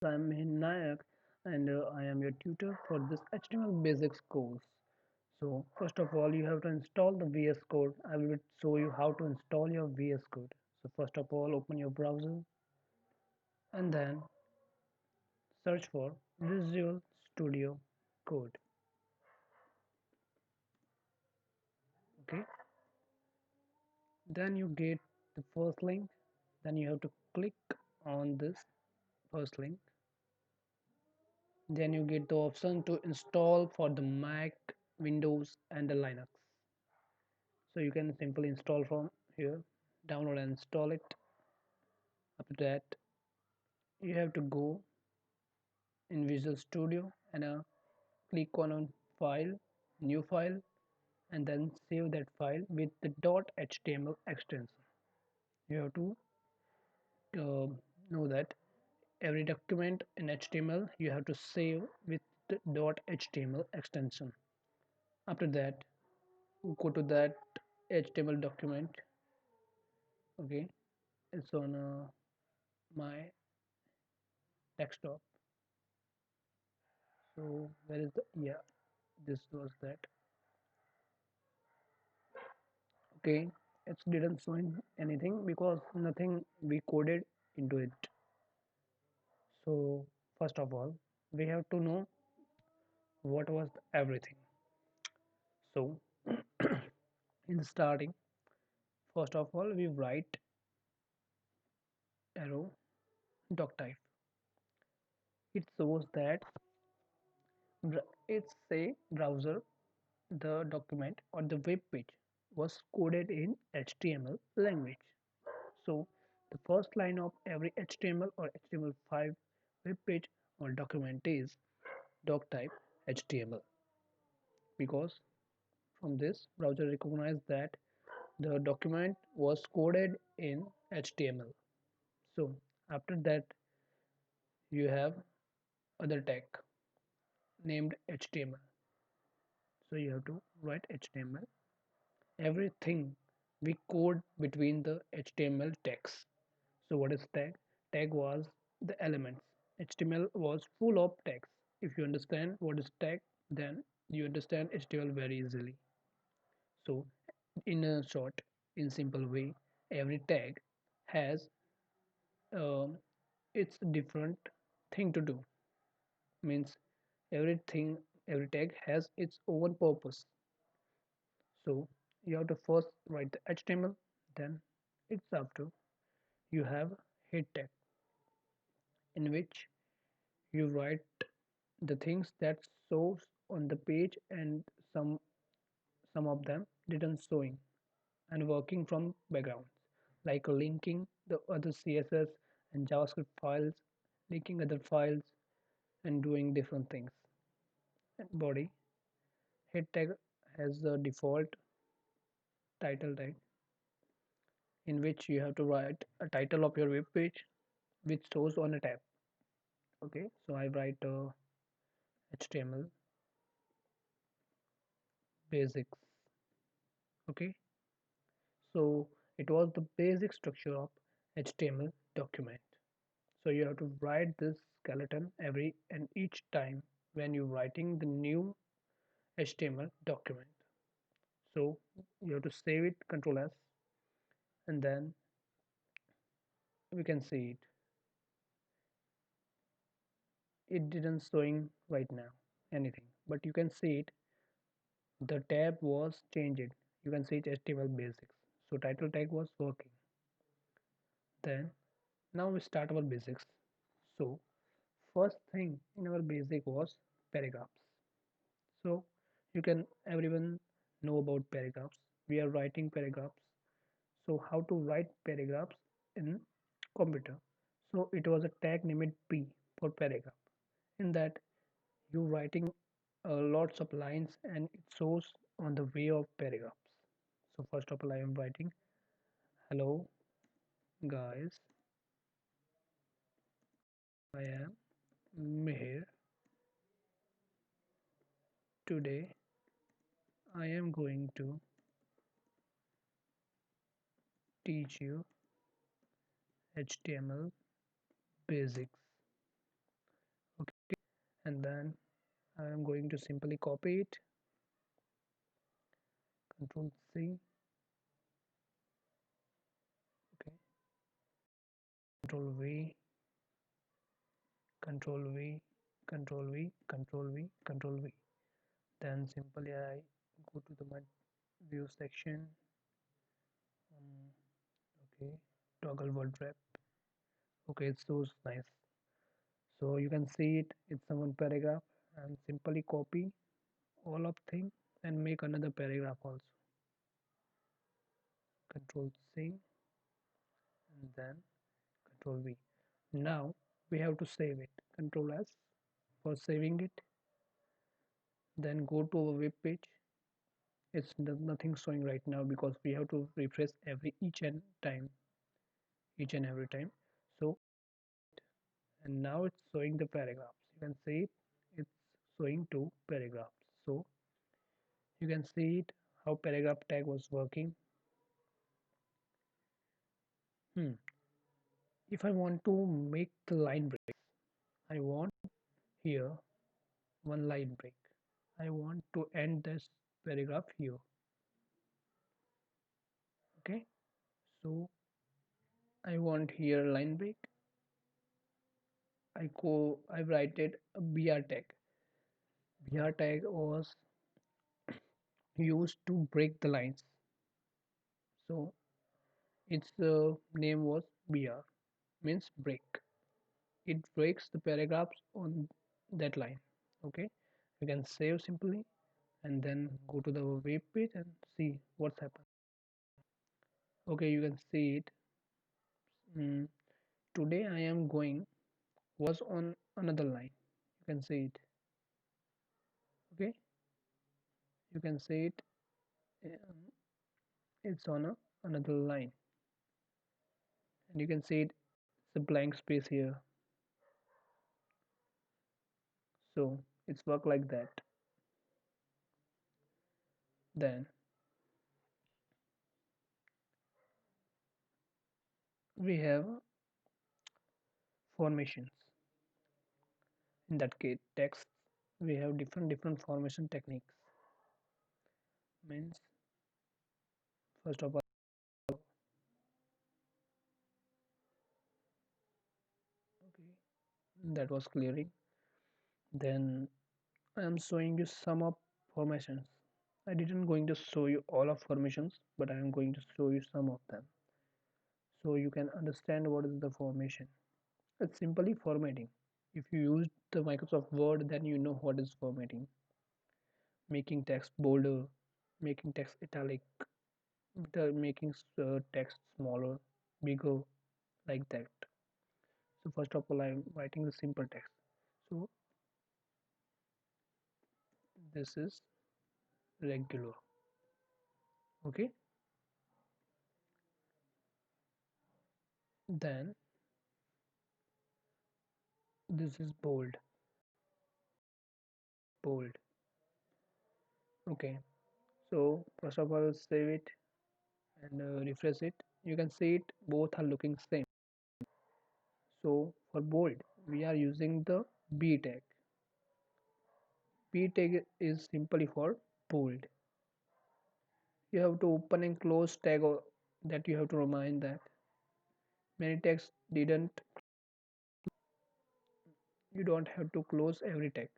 I'm Mihir Nayak and I am your tutor for this HTML basics course. So first of all you have to install the VS Code. I will show you how to install your VS Code. So first of all open your browser and then search for Visual Studio Code. Okay, then you get the first link, then you have to click on this first link. Then you get the option to install for the Mac, Windows and the Linux. So you can simply install from here, download and install it. After that you have to go in Visual Studio and click on file, new file, and then save that file with the .html extension. You have to know that every document in HTML you have to save with the .html extension. After that go to that HTML document. Okay, it's on my desktop. So where is the, yeah, this was that. Okay, it didn't show anything because nothing we coded into it. So first of all we have to know what was everything. So in the starting, first of all we write arrow doc type. It shows that it's a browser, the document or the web page was coded in HTML language. So the first line of every HTML or HTML5 web page or document is doc type HTML, because from this browser recognized that the document was coded in HTML. So after that you have other tag named HTML. So you have to write HTML. Everything we code between the HTML tags. So what is tag? Tag was the elements. HTML was full of tags. If you understand what is tag, then you understand HTML very easily. So in a short, in simple way, every tag has its different thing to do. Means every tag has its own purpose. So you have to first write the HTML, then it's after you have head tag in which you write the things that shows on the page and some of them didn't showing and working from backgrounds, like linking the other CSS and JavaScript files, linking other files and doing different things. And body head tag has the default title tag in which you have to write a title of your web page which shows on a tab. Okay, so I write HTML basics. Okay, so it was the basic structure of HTML document. So you have to write this skeleton every and each time when you're writing the new HTML document. So you have to save it, Control S, and then we can see it. It didn't showing right now anything, but you can see it. The tab was changed. You can see it HTML basics. So title tag was working. Then now we start our basics. So first thing in our basic was paragraphs. So you can everyone know about paragraphs. We are writing paragraphs. So how to write paragraphs in computer? So it was a tag named P for paragraph. In that you writing lots of lines and it shows on the way of paragraphs. So first of all I am writing hello guys, I am Mihir. Today I am going to teach you HTML basics. Okay, and then I am going to simply copy it. Control C. Okay, Control V, Control V, Control V, Control V, Control V. Then simply I go to the my view section. Um, okay, toggle word wrap. Okay, it's so nice. So you can see it. It's a one paragraph, and simply copy all of thing and make another paragraph also. Control C and then Control V. Now we have to save it. Control S for saving it. Then go to our web page. It's nothing showing right now because we have to refresh each and every time. So and now it's showing the paragraphs. You can see it. It's showing two paragraphs. So you can see it how paragraph tag was working. Hmm. If I want to make the line break, I want here one line break. I want to end this paragraph here. Okay, so I want here line break. I write it a br tag. Br tag was used to break the lines. So its name was br, means break. It breaks the paragraphs on that line. Okay, you can save simply and then go to the web page and see what's happened. Okay, you can see it. Mm, Today I am going was on another line. You can see it. Okay, you can see it. It's on another line, and you can see it. It's a blank space here. So it's work like that. Then we have formations. In that case, text we have different formation techniques. Means first of all, okay, that was clearing. Then I am showing you some of formations. I didn't going to show you all of formations, but I am going to show you some of them so you can understand what is the formation. It's simply formatting. If you use the Microsoft Word, then you know what is formatting. Making text bolder, making text italic, making text smaller, bigger, like that. So first of all, I'm writing the simple text. So this is regular. Okay. Then this is bold. Bold. Okay. So first of all, save it and refresh it. You can see it. Both are looking same. So for bold, we are using the B tag. B tag is simply for bold. You have to open and close tag that you have to remind that many tags didn't. You don't have to close every tag.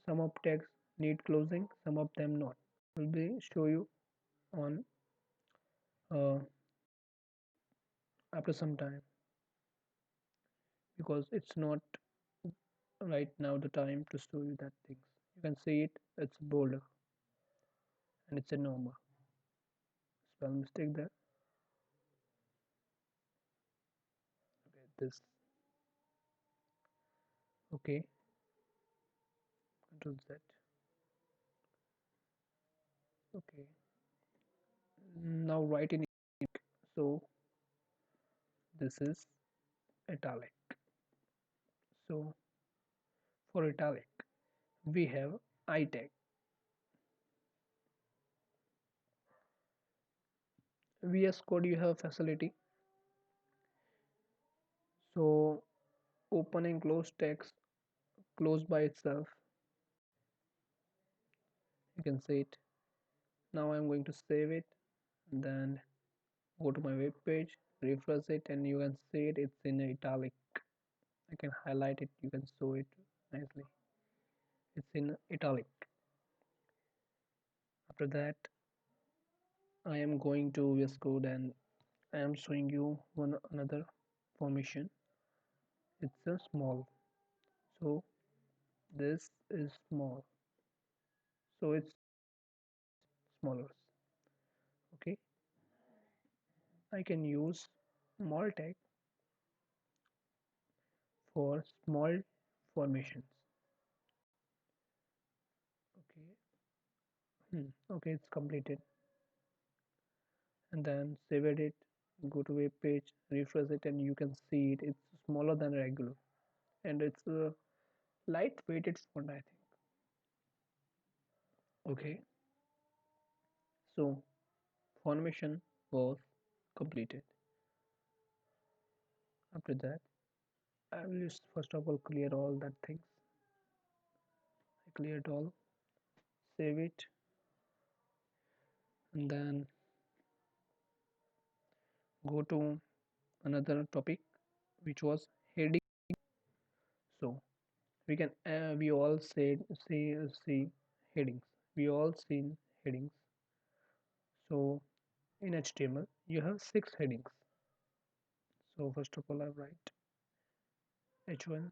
Some of tags need closing, some of them not. Will be show you on uh, after some time because it's not right now the time to show you that things. You can see it. It's bolder and it's a normal spell mistake there. Okay, this. Okay, control Z. Okay, now write in ink. So this is italic. So for italic, we have I tag. VS Code you have facility. So open and close text close by itself. You can see it. Now I'm going to save it and then go to my web page, refresh it, and you can see it. It's in italic. I can highlight it. You can show it nicely. It's in italic. After that, I am going to VS Code and I am showing you one another formation. It's a small. So this is small. So it's smaller. Okay. I can use small tag for small formations. Okay. Okay, it's completed. And then save it, go to web page, refresh it, and you can see it. It's smaller than regular, and it's a light-weighted font, I think. Okay, so formation was completed. After that, I will just first of all clear all that things. I cleared all, save it, and then go to another topic, which was heading. So we all see headings. We all seen headings. So in HTML, you have 6 headings. So first of all, I write H1.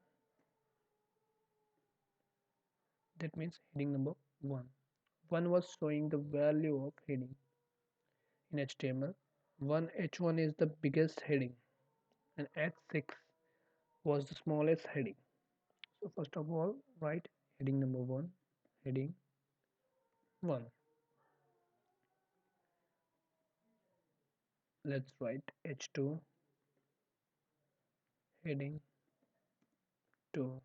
That means heading number 1. 1 was showing the value of heading in HTML. 1 H1 is the biggest heading, and H6 was the smallest heading. So first of all, write heading number 1, heading 1. Let's write H2, heading 2.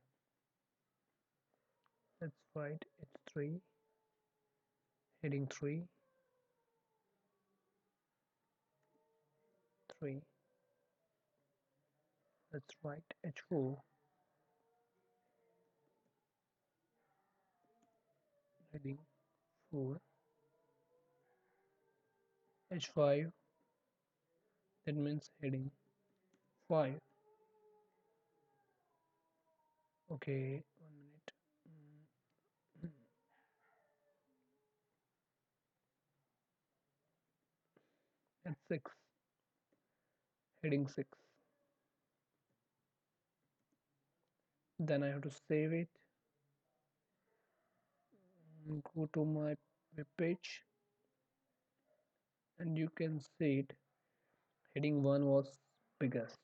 Let's write H3, heading 3, 3. Let's write H4, heading 4, H5, that means heading 5. Okay, 1 minute. Mm, That's 6, heading 6. Then I have to save it, go to my web page, and you can see it. Heading 1 was biggest,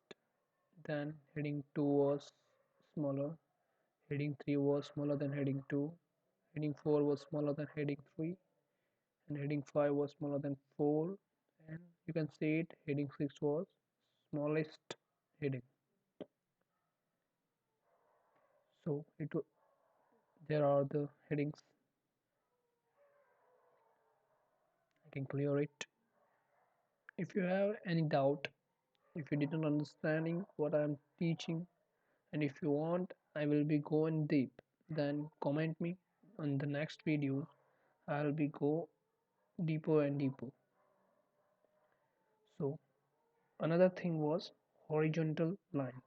then heading 2 was smaller, heading 3 was smaller than heading 2, heading 4 was smaller than heading 3, and heading 5 was smaller than 4, and you can see it. Heading 6 was smallest heading. So there are the headings. I can clear it. If you have any doubt, if you didn't understanding what I'm teaching, and if you want I will be going deep, then comment me. On the next video I'll be go deeper and deeper. So another thing was horizontal lines.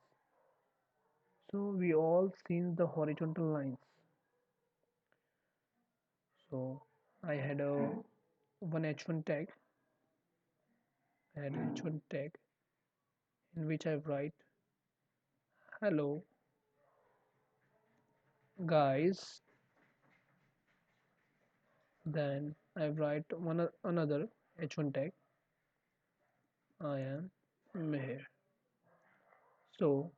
So we all seen the horizontal lines. So I had a one h1 tag. I had h1 tag in which I write hello guys. Then I write one another h1 tag. I am Mihir. So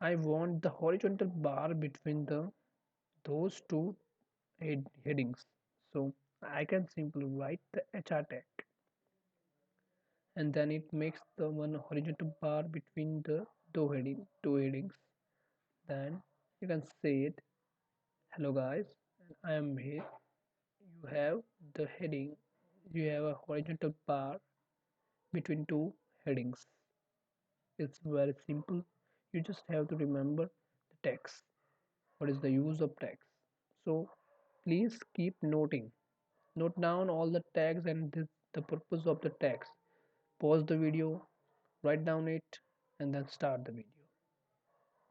I want the horizontal bar between those two headings. So I can simply write the HR tag, and then it makes the one horizontal bar between the two headings. Then you can say it, hello guys, and I am here. You have the heading, you have a horizontal bar between two headings. It's very simple. You just have to remember the text. What is the use of text? So please keep noting. Note down all the tags and the purpose of the tags. Pause the video, write down it, and then start the video.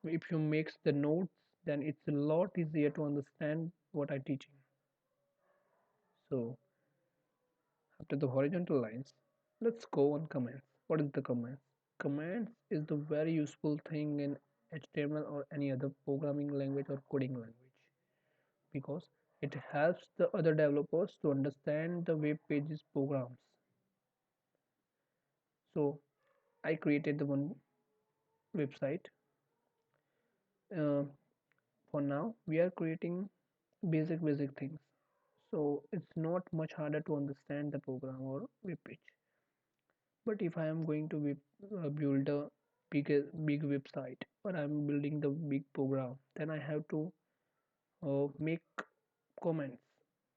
If you make the notes, then it's a lot easier to understand what I'm teaching. So after the horizontal lines, let's go on comments. What is the comments? Comments is the very useful thing in HTML or any other programming language or coding language because it helps the other developers to understand the web pages programs. So I created the one website. Uh, for now, we are creating basic things. So it's not much harder to understand the program or web page. But if I am going to build a big website or I'm building the big program, then I have to make comments,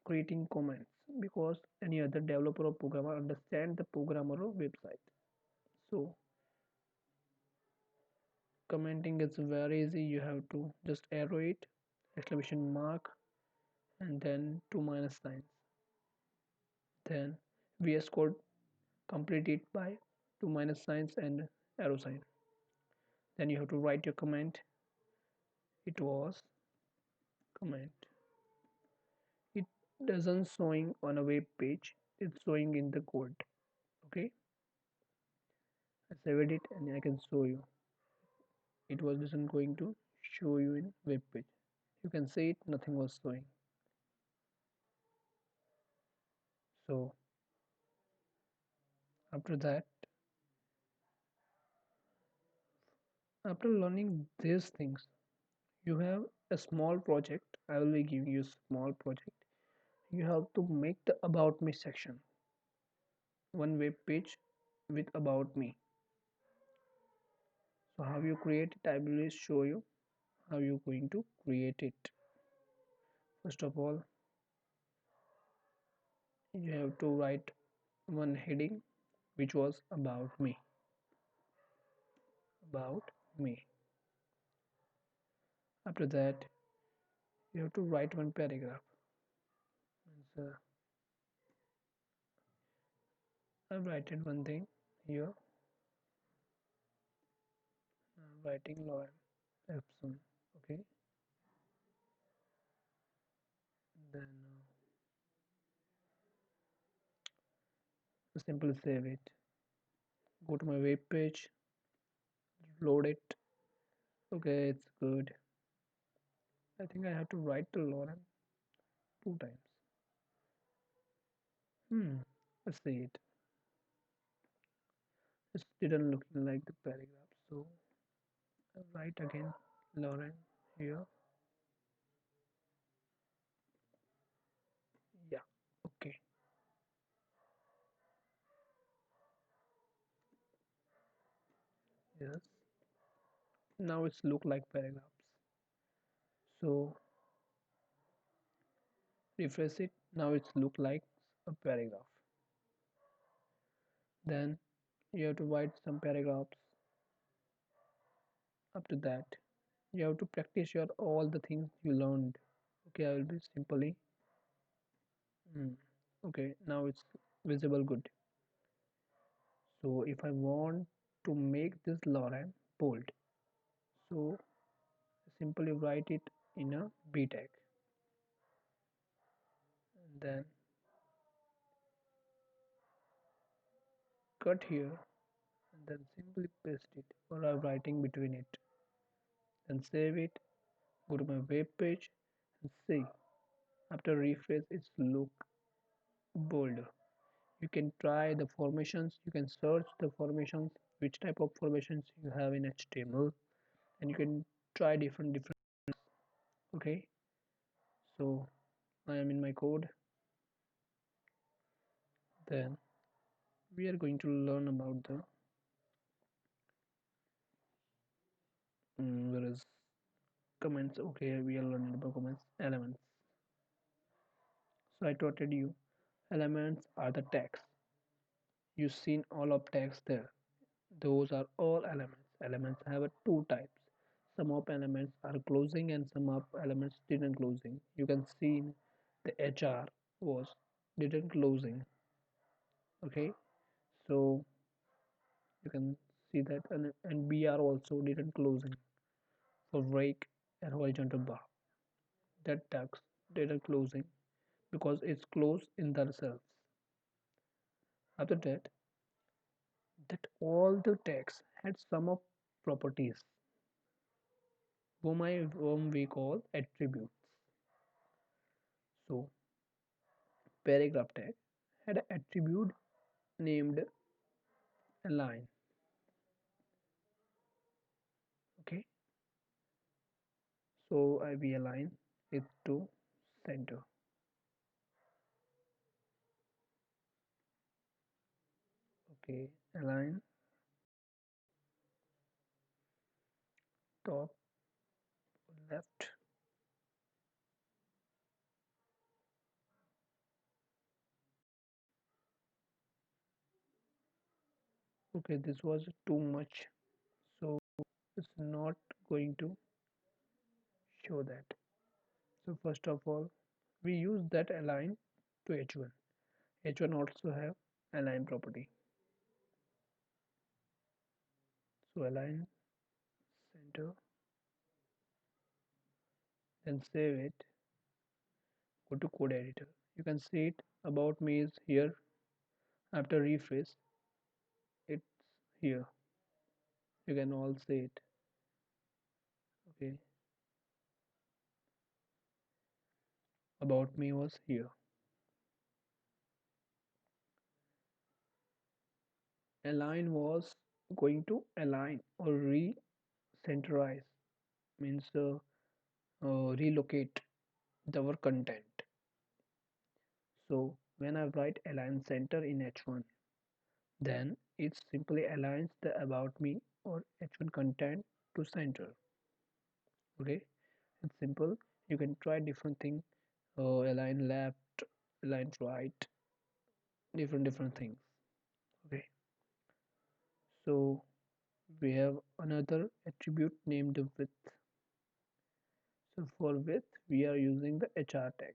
creating comments because any other developer or programmer understand the program or website. So commenting is very easy. You have to just arrow it, exclamation mark, and then two minus signs. Then VS Code complete it by two minus signs and arrow sign. Then you have to write your comment. It was comment. It doesn't showing on a web page. It's showing in the code. Okay, I saved it and I can show you. It was isn't going to show you in web page. You can see it. Nothing was showing. So after that, after learning these things, you have a small project. I will be giving you a small project. You have to make the about me section, one web page with about me. So how you create it, I will show you how you going to create it. First of all, you have to write one heading which was about me. After that, you have to write one paragraph. So I've written one thing here. I'm writing Lauren Epson. Okay, then simply save it. Go to my web page, load it. Okay, it's good. I think I have to write to Lauren two times. Let's see it. It didn't look like the paragraph, so I'll write again Lauren here. Yeah, okay. Yes. Now it's look like paragraphs. So refresh it. Now it's look like a paragraph. Then you have to write some paragraphs. After that, you have to practice your all the things you learned. Okay, I will be simply. Okay, now it's visible good. So if I want to make this Lauren bold, so simply write it in a B tag and then cut here and then simply paste it or I'm writing between it. Then save it, go to my web page and see. After refresh, it's look bolder. You can try the formations, you can search the formations, which type of formations you have in HTML, and you can try different. Okay, so I am in my code. Then we are going to learn about the where is comments. Okay, we are learning about comments elements. So I told you elements are the tags. You've seen all of tags there. Those are all elements. Elements have two types. Some of elements are closing and some of elements didn't closing. You can see the HR was didn't closing. Okay, so you can see that, and BR also didn't closing for rake and horizontal bar. That tags didn't closing because it's closed in themselves. After that all the tags had some of properties whom we call attributes. So paragraph tag had an attribute named align. Okay, so I we align it to center. Okay, align top left. Okay, this was too much, so it's not going to show that. So first of all, we use that align to h1. H1 also have align property. So align center, then save it, go to code editor. You can see it about me is here. After refresh, it's here. You can all see it. Okay, about me was here. Align was going to align or re-centerize, means relocate our content. So when I write align center in h1, then it simply aligns the about me or h1 content to center. Okay, it's simple. You can try different thing, align left, align right, different things. Okay, so we have another attribute named width. So for width we are using the hr tag.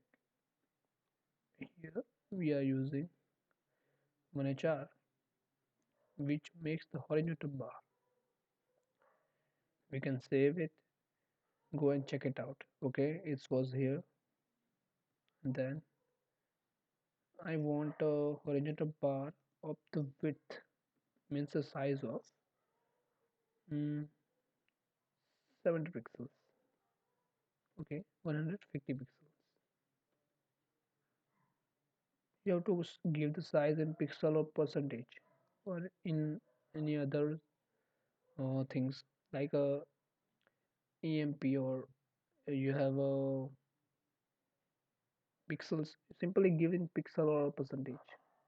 Here we are using one hr which makes the horizontal bar. We can save it, go and check it out. Okay, it was here. And then I want a horizontal bar of the width, means the size of mm, 70 pixels. Okay, 150 pixels. You have to give the size in pixel or percentage, or in any other things like a emp, or you have a pixels. Simply give in pixel or percentage.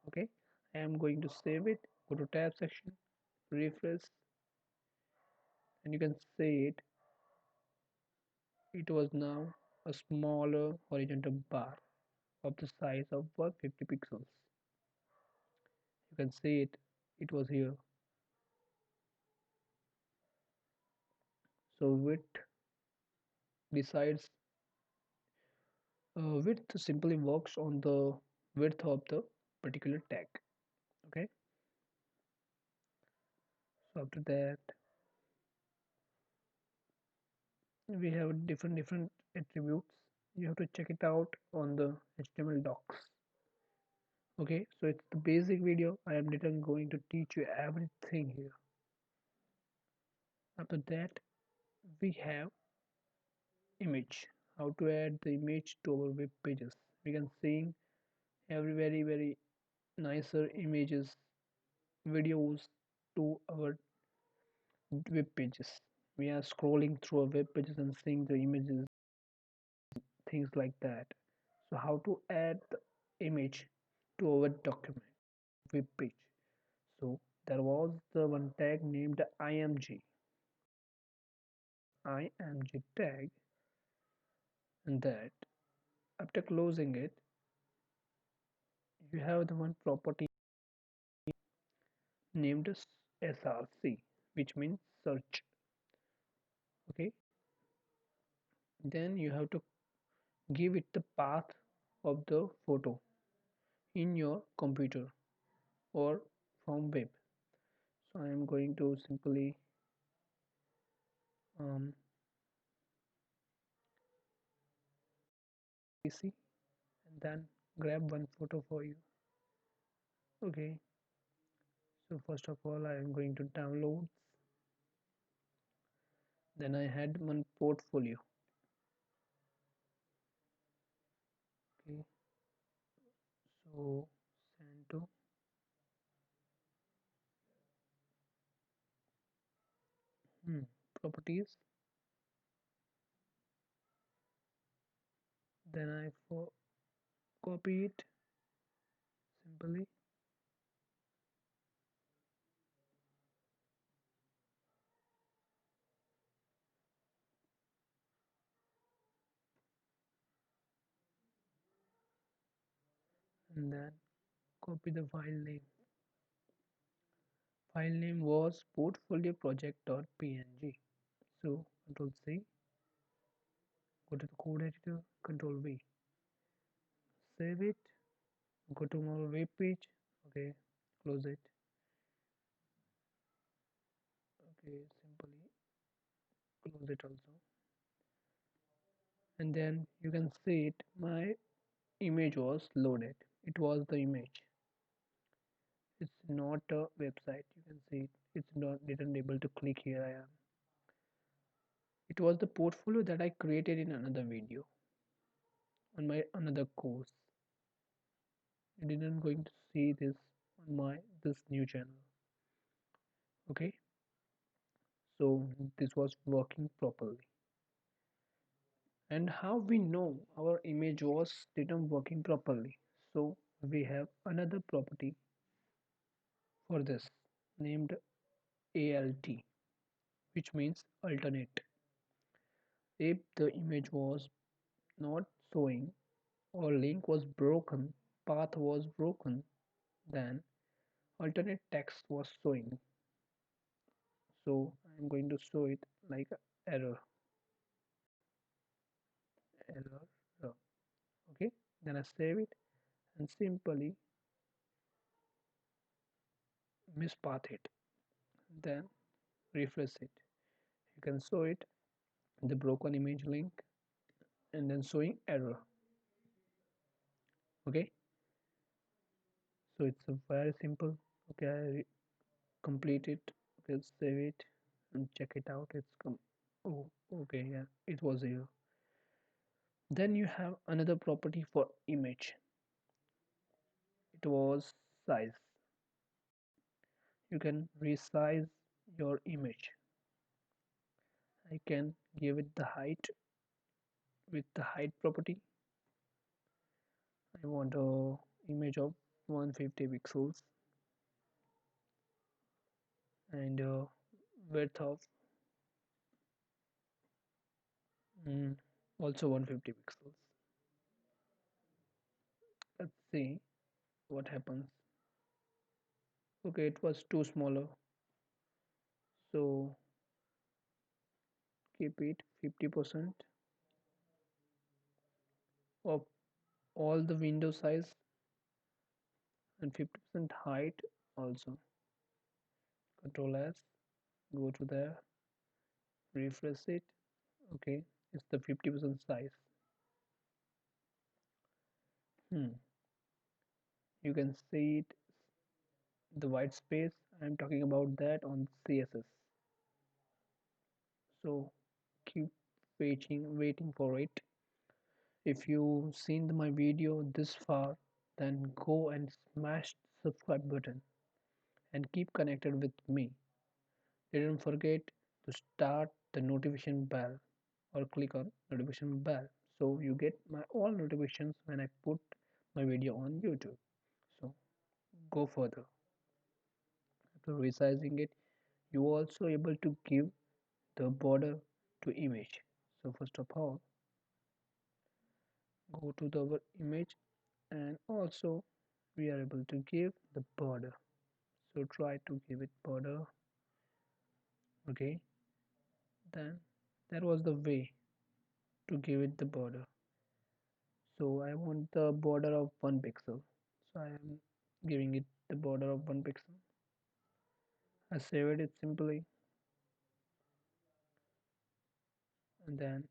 Okay, I am going to save it. Go to tab section, refresh, and you can see it. It was now a smaller horizontal bar of the size of 150 pixels. You can see it. It was here. So decides width simply works on the width of the particular tag. Okay, so after that we have different attributes. You have to check it out on the html docs. Okay, so it's the basic video. I am not going to teach you everything here. After that we have image. How to add the image to our web pages. We can see every very nicer images, videos to our web pages. We are scrolling through our web pages and seeing the images, things like that. So how to add the image to our document web page? So there was the one tag named img tag, and that after closing it, you have the one property named src. which means search. Okay, then you have to give it the path of the photo in your computer or from web. So I am going to simply um, PC and then grab one photo for you. Okay, so first of all I am going to download, then I had one portfolio. Okay, so send to properties, then I copy it simply and then copy the file name. File name was portfolio project.png. So Control C, go to the code editor, Control V, save it, go to our web page. Okay, close it. Okay, simply close it also. And then you can see it. My image was loaded. It was the image. It's not a website. You can see it. It's not didn't able to click here. I am. It was the portfolio that I created in another video on my another course. You didn't going to see this on my this new channel. Okay, so this was working properly. And how we know our image was didn't working properly? So we have another property for this named ALT, which means alternate. If the image was not showing or link was broken, path was broken, then alternate text was showing. So I'm going to show it like error, error, error. Okay, then I save it and simply mispath it, then refresh it. You can show it the broken image link and then showing error. Okay, so it's a very simple. Okay, I complete it. Okay, save it and check it out. It's come. Oh, okay, yeah, it was here. Then you have another property for image. It was size. You can resize your image. I can give it the height with the height property. I want a image of 150 pixels and width of mm, also 150 pixels. Let's see what happens. Okay, it was too smaller, so keep it 50% of all the window size and 50% height also. Control S, go to there, refresh it. Okay, it's the 50% size. You can see it, the white space. I'm talking about that on CSS. So keep waiting for it. If you seen my video this far, then go and smash the subscribe button and keep connected with me. Don't forget to start the notification bell or click on notification bell so you get my all notifications when I put my video on YouTube. So go further. After resizing it, you also able to give the border to image. So first of all, go to the image and also we are able to give the border. So try to give it border Okay, then that was the way to give it the border. So I want the border of 1 pixel. So I am giving it the border of 1 pixel. I saved it simply and then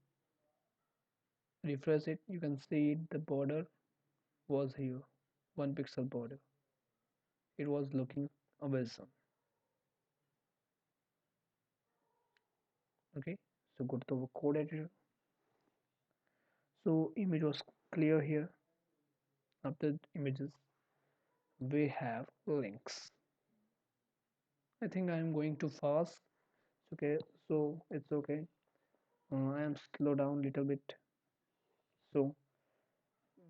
refresh it. You can see the border was here, 1 pixel border. It was looking amazing. Okay, so go to the code editor. So image was clear here. After images, we have links. I think I am going too fast. Okay, so it's okay. I am slow down a little bit. So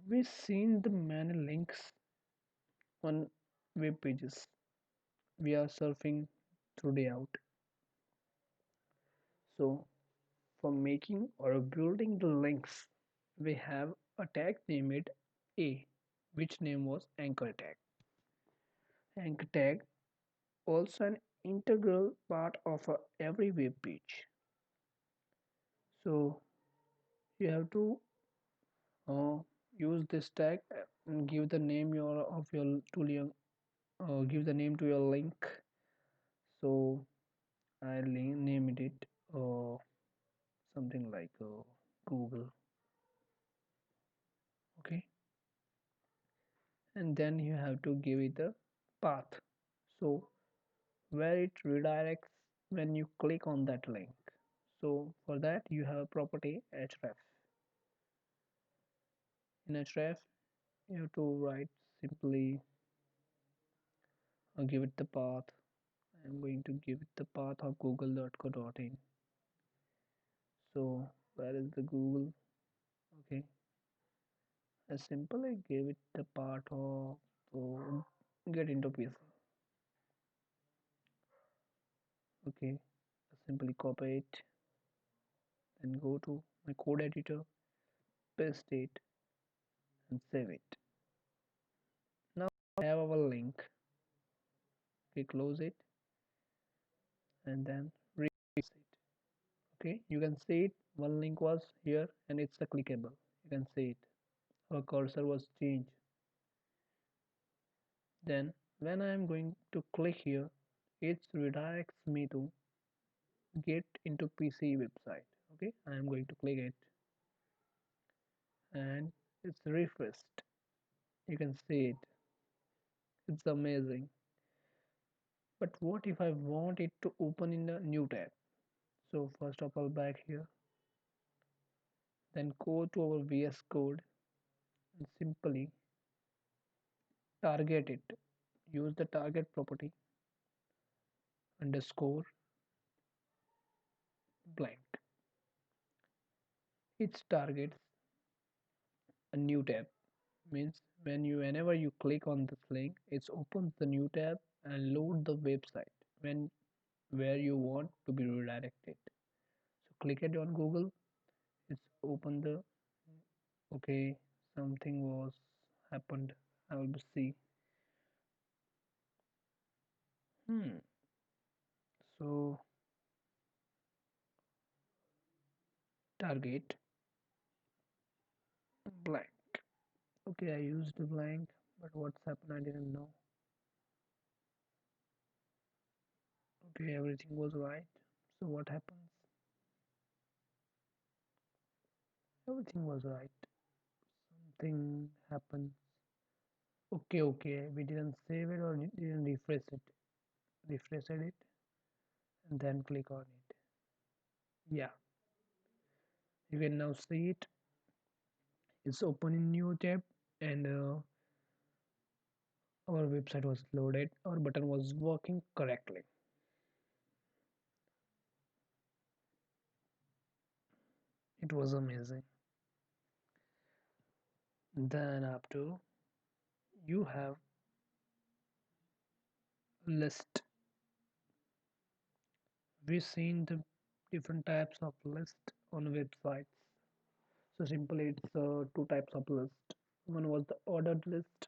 we've seen the many links on web pages we are surfing through the out. So for making or building the links, we have a tag named A, which name was anchor tag. Anchor tag also an integral part of every web page. So you have to uh, use this tag and give the name of your to your give the name to your link. So I named it something like Google. Okay, and then you have to give it a path. So where it redirects when you click on that link. So for that you have a property href. In href you have to write simply give it the path. I'm going to give it the path of google.co.in. So where is the Google? Okay, I simply give it the part of get into PC. Okay, I simply copy it and go to my code editor, paste it and save it. Now I have our link. Okay, close it and then replace it. Okay, you can see it. One link was here and it's a clickable. You can see it. Our cursor was changed. Then when I am going to click here, it redirects me to get into PC website. Okay, I am going to click it and it's refreshed. You can see it. It's amazing. But what if I want it to open in a new tab? So first of all back here, then go to our VS Code and simply target it. Use the target property underscore blank. It targets a new tab. Means whenever you click on this link, it opens the new tab and load the website when where you want to be redirected. So click it on Google. It's open the okay. Something was happened. I will see. Hmm. So target blank. Okay, I used the blank, but what's happened I didn't know. Okay, everything was right. So what happens? Everything was right. Something happened. Okay, okay. We didn't save it or didn't refresh it. Refresh it and then click on it. Yeah, you can now see it. It's open in new tab and our website was loaded. Our button was working correctly. It was amazing. Then after you have list. We've seen the different types of list on websites. So simply it's two types of list. One was the ordered list,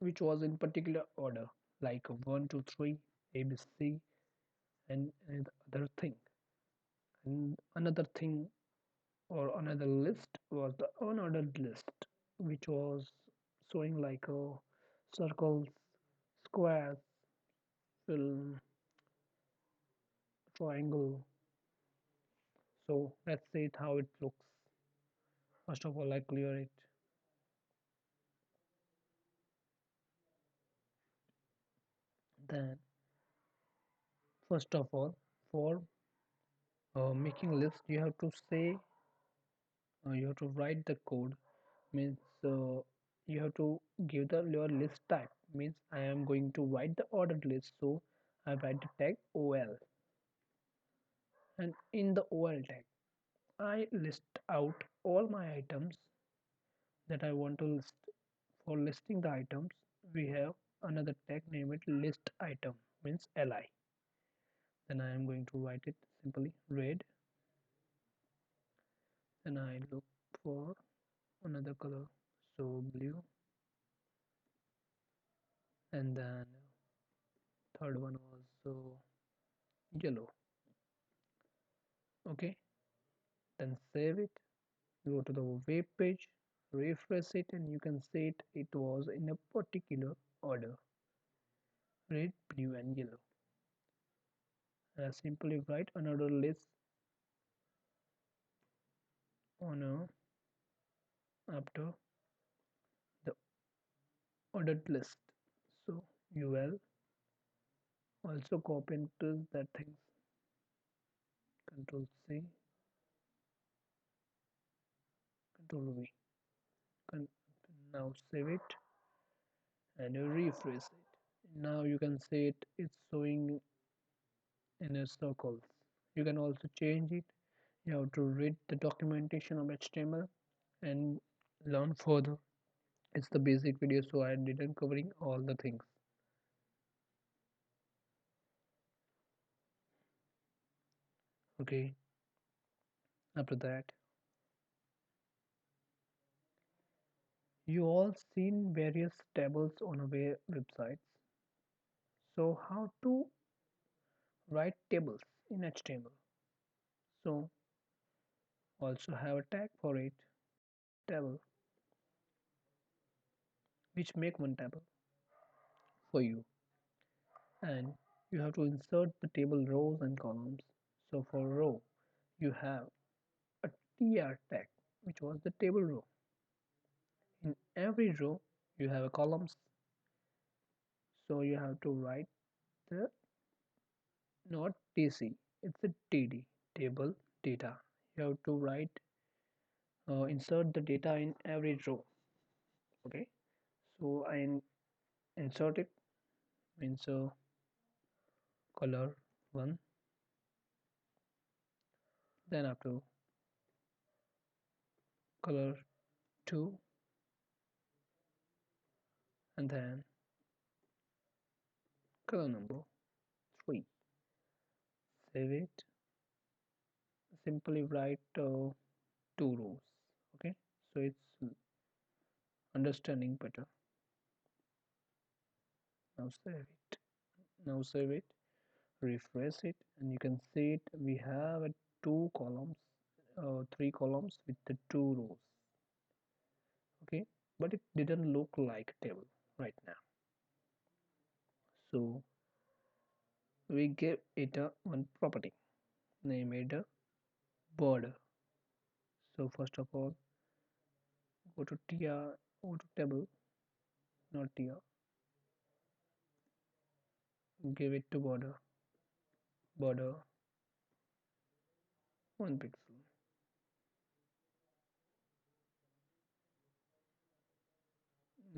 which was in particular order, like 1, 2, 3, ABC, and another thing. And another thing or another list was the unordered list, which was showing like a circles, squares, film, triangle. So let's see it how it looks. First of all, I clear it. Then, first of all, for making list, you have to say you have to write the code. Means you have to give the your list type. Means I am going to write the ordered list, so I write the tag OL, and in the OL tag, I list out all my items that I want to list. For listing the items, we have another tag named list item, means li. Then I am going to write it simply red. Then I look for another color, so blue. And then third one was yellow. Okay, then save it, go to the web page, refresh it, and you can see it was in a particular order: red, blue, and yellow. And I simply write another list on after the ordered list. So you will also copy and paste that things. Control C, Control V. Con- Now save it and you refresh it. Now you can see it's showing in a circles. You can also change it. You have to read the documentation of HTML and learn further. It's the basic video, so I didn't covering all the things. Okay, after that, you all seen various tables on a websites. So how to write tables in HTML? So also have a tag for it, table, which make one table for you, and you have to insert the table rows and columns. So for row, you have a tr tag, which was the table row. In every row, you have a columns, so you have to write the not tc, it's a td, table data. You have to write insert the data in every row. Okay, so I insert it, means color 1, then after color 2, and then color number 3. Save it, simply write 2 rows. Okay, so it's understanding better. Now save it, now save it, refresh it, and you can see it we have a 2 columns, 3 columns with the 2 rows. Okay, but it didn't look like a table right now, so we give it a one property, name it a border. So first of all, go to tr, go to table, not tr, give it to border 1 pixel.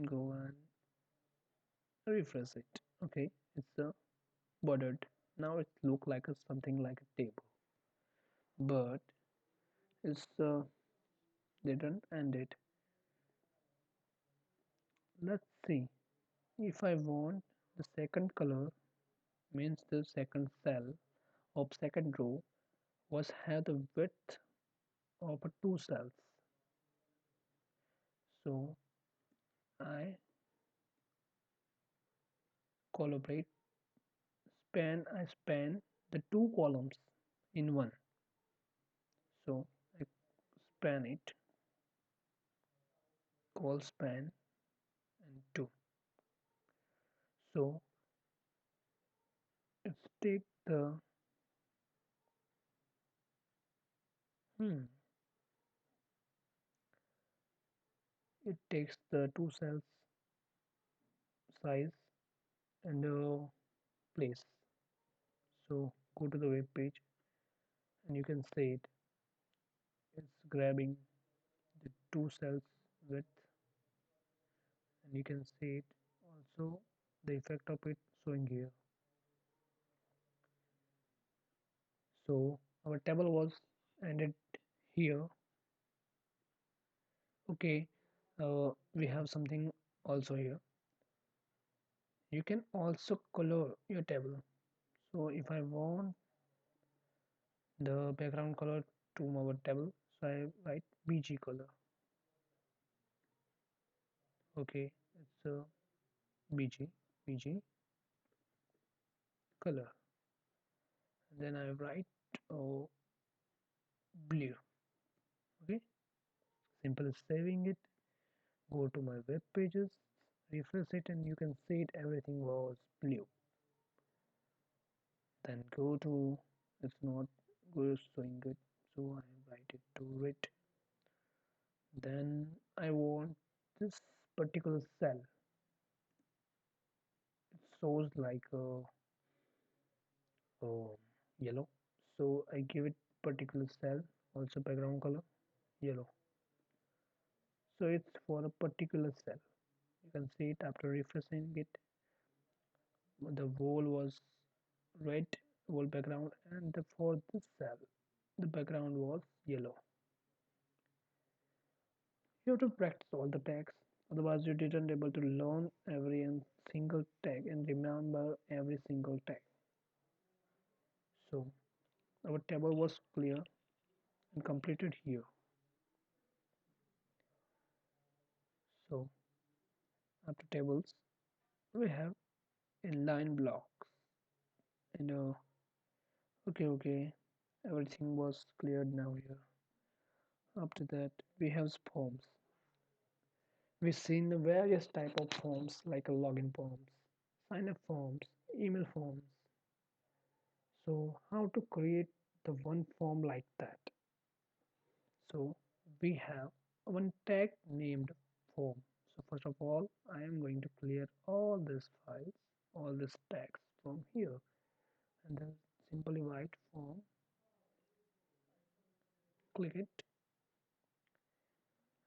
Go and refresh it. Okay, it's bordered. Now it look like a something like a table, but it's didn't end it. Let's see. If I want the second color, means the second cell of second row was have the width of 2 cells. So I collaborate, span, I span the two columns in one. So I span it, call span and two. So let's take the hmm, it takes the two cells size and place. So go to the web page and you can see it. It's grabbing the two cells width and you can see it also the effect of it showing here. So our table was ended here. Okay, we have something also here. You can also color your table. So if I want the background color to our table, so I write BG color. Okay, it's a BG color. And then I write oh, blue. Okay, simple as saving it. Go to my web pages, refresh it, and you can see it. Everything was blue. Then go to it's not good showing good, so I write it to red. Then I want this particular cell. It shows like yellow, so I give it particular cell also background color yellow. So it's for a particular cell. You can see it after refreshing it. The wall was red wall background, and for this cell, the background was yellow. You have to practice all the tags, otherwise you didn't able to learn every single tag and remember every single tag. So our table was clear and completed here. So after tables, we have inline blocks and okay, everything was cleared now here. After that, we have forms. We've seen the various type of forms like a login forms, sign up forms, email forms. So how to create the one form like that? So we have one tag named form. So first of all, I am going to clear all these files, all these tags from here, and then simply write form, click it,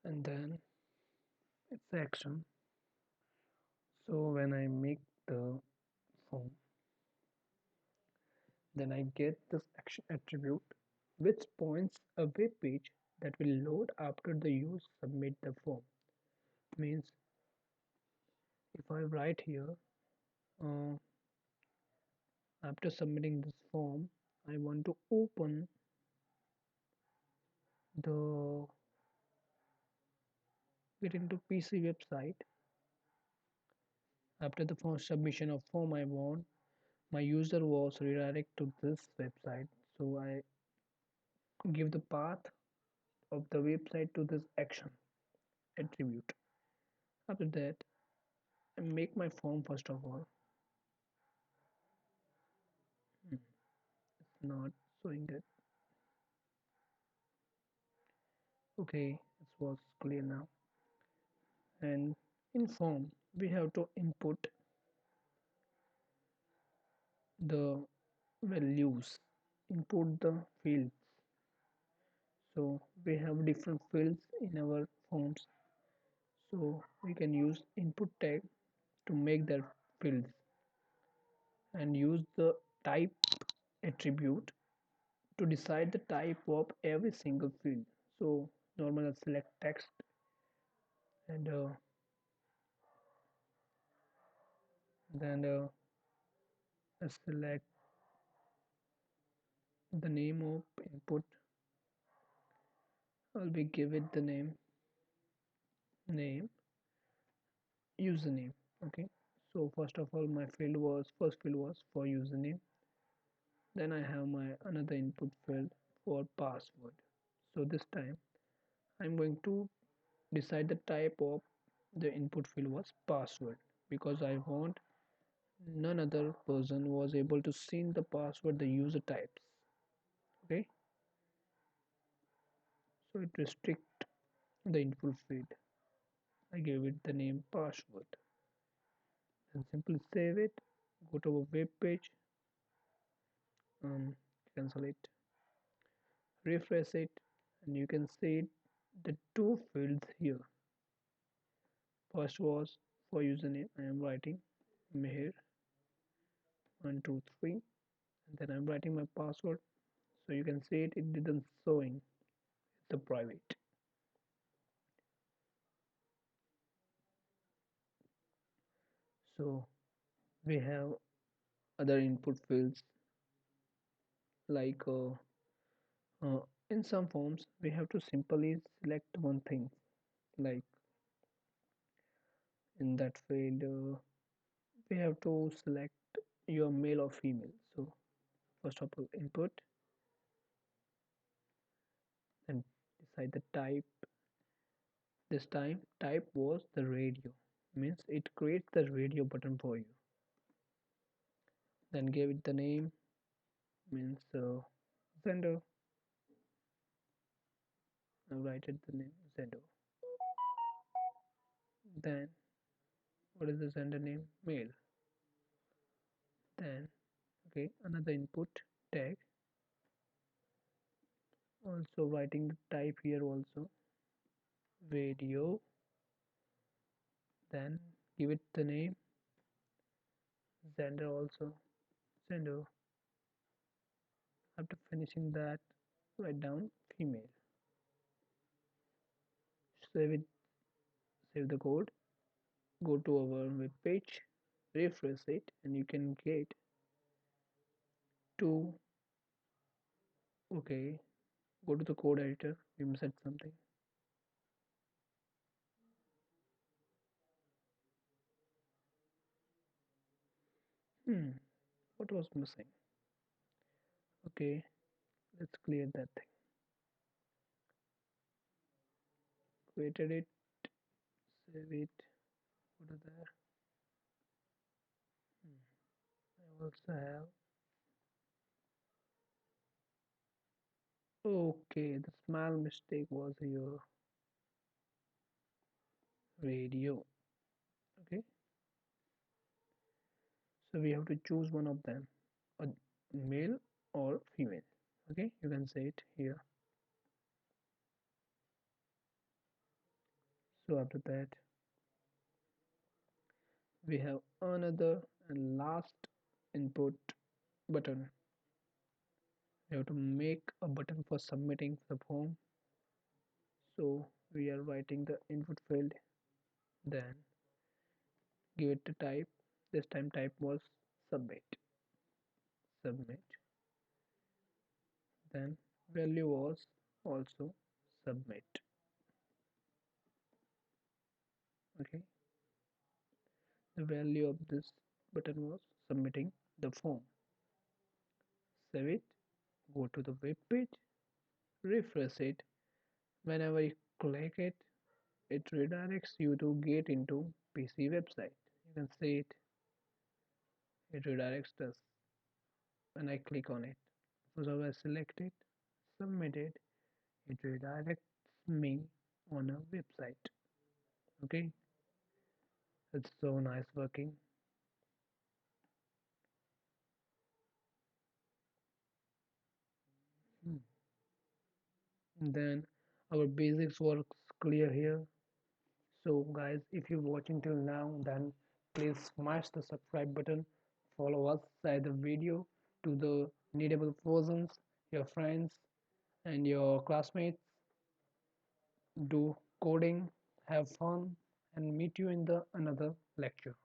and then it's action. So when I make the form, then I get this action attribute which points a web page that will load after the user submit the form. Means if I write here uh, after submitting this form, I want to open the get into PC website. After the form submission of form, I want my user was redirect to this website. So I give the path of the website to this action attribute. After that, I make my form first of all. It's not showing it. Okay, it was clear now. And in form, we have to input the values, input the fields. So we have different fields in our forms. So we can use input tag to make that fields and use the type attribute to decide the type of every single field. So normally I select text and then I select the name of input. I'll be give it the name username. Okay, so first of all my field was first field was for username, Then I have my another input field for password. So this time I'm going to decide the type of the input field was password, because I want none other person was able to see the password the user types. Okay, so it restrict the input field. I gave it the name password. Then simply save it, go to a web page, um, cancel it, refresh it, and you can see the two fields here. First was for username. I am writing Mihir 123, and then I'm writing my password. So you can see it didn't showing the private. So we have other input fields like in some forms we have to simply select one thing, like in that field we have to select your male or female. So first of all input, then decide the type. This time type was the radio, means it creates the radio button for you. Then give it the name, means gender. I write it the name gender. Then what is the gender name? Male. Then okay, another input tag, also writing the type here also radio. Then give it the name gender, also gender. After finishing that, write down female. Save it, save the code, go to our web page, refresh it, and you can get two. Okay, go to the code editor. We missed something. What was missing? Okay, let's clear that thing. Created it, save it. What are there? I also have. Okay, the small mistake was your radio. Okay, so we have to choose one of them, a male or female. Okay, you can say it here. So after that, we have another and last input button. We have to make a button for submitting the form. So we are writing the input field, then give it the type. This time type was submit. Submit. Then value was also submit. Okay, the value of this button was submitting the form. Save it, go to the web page, refresh it. Whenever you click it, it redirects you to get into PC website. You can see it, it redirects us when I click on it. So I select it, submit it, it redirects me on a website. Okay, it's so nice working. Hmm. Then our basics works clear here. So guys, if you're watching till now, then please smash the subscribe button, follow us, share the video to the needable persons, your friends and your classmates. Do coding, have fun, and meet you in the another lecture.